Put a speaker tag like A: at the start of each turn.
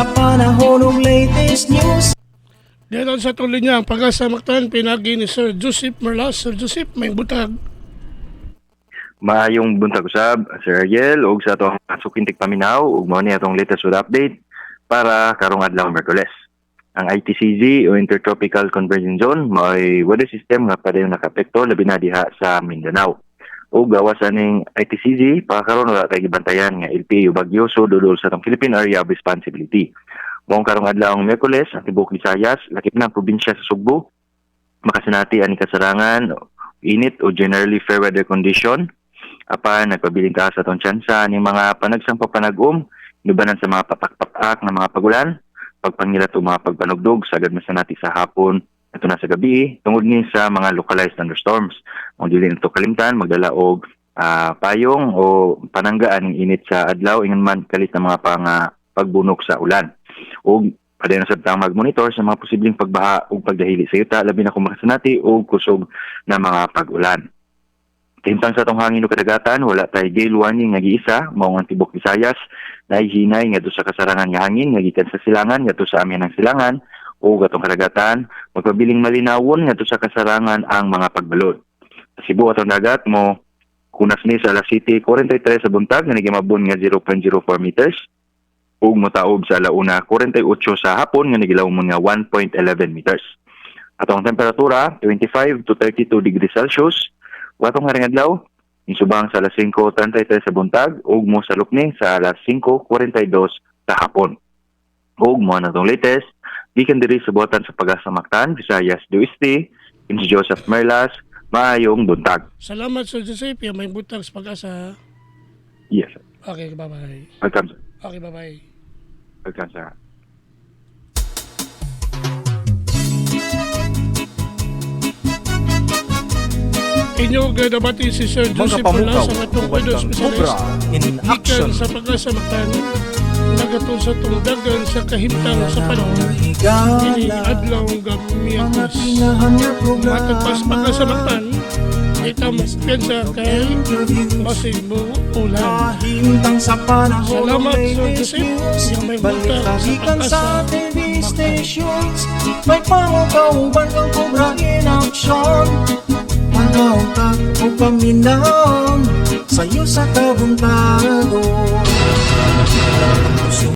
A: Panahon ng latest news.
B: Dito sa tuloy niya, ang Pag-asa Mactan, pinagi ni Sir Joseph Merlas. Sir Joseph, may butag.
C: Maayong buntag usab, Sir Ariel, ug sa atong sukintig paminaw, ug mao ni atong latest with update para karong adlaw Miyerkules. Ang ITCZ o Intertropical Convergence Zone may weather system nga padayong nakapekto labi na diha sa Mindanao. Ug gawas aning ITCZ pagkaron wala tay gibantayan nga LPA o bagyo so dudol sa atong Philippine Area of Responsibility. Mao karong adlaw Miyerkules, ang tibuok Visayas, lakip na ang probinsya sa Sugbo, makasinati ani kasarangan, init o generally fair weather condition. Apan nagpabiling ka sa atong tsansa ni mga panagsang papanag-um, inubanan sa mga patak-patak na mga pagulan, pagpangilat o mga pagpanugdog sagad masanati sa hapon ito na sa gabi tungod ni sa mga localized thunderstorms. Kung dili nito kalimtan, magdala og payong o pananggaan ng init sa adlaw ingon man kalit ng mga pagbunok sa ulan. Ug padayon sa tang mag-monitor sa mga posibleng pagbaha ug pagdahili sa yuta labi na kung makasanati og kusog na mga pag-ulan. Kahimtang sa itong hangin o kadagatan, wala tayo gale warning nga giisa, mao ang tibok Visayas, nahihinay nga sa kasarangan nga hangin, nga gikan sa silangan, nga sa amin ng silangan, o gatong kadagatan, magpabiling malinawon nga sa kasarangan ang mga pagbalod. Sa Cebu atong dagat mo, kunas ni sa Alas City, 43 sa buntag, nga nagimabon nga 0.04 meters, ug motaob sa alauna, 48 sa hapon, nga nagilawon nga 1.11 meters. Atong temperatura, 25 to 32 degrees Celsius, watong haring adlaw, insubang sa alas 5:33 sa buntag, ug mo salok ni sa alas 5:42 sa hapon. Ug mo na itong latest, gikan diri sa buhatan sa Pag-asa Mactan, Visayas do Este, si Joseph Merlas, maayong buntag.
B: Salamat, Sir Joseph. Yung may butag sa Pag-asa.
C: Yes, sir.
B: Okay, bye-bye.
C: Welcome, sir.
B: Okay, bye-bye.
C: Welcome, sir.
B: Inyo gadabati si Sir Joseph Merlas sa atong pwede specialist.
A: In action.
B: Ikan sa Pag-asa Mactan, nagatong sa tungdagan sa kahimtang sa panahon. Ini adlaw gamiyakos. Matagpas Pag-asa Mactan, ita mo piyansa kay masig mo ulan.
A: Kahintang sa panahon
B: Salamat,
A: ng
B: Sir
A: latest
B: Joseph.
A: news.
B: Yung may butag sa
A: Balikan
B: Pag-asa
A: sa TV stations. May pangutauban kang Cobra in action. Panautag o paminaw sa'yo sa kabuntagon.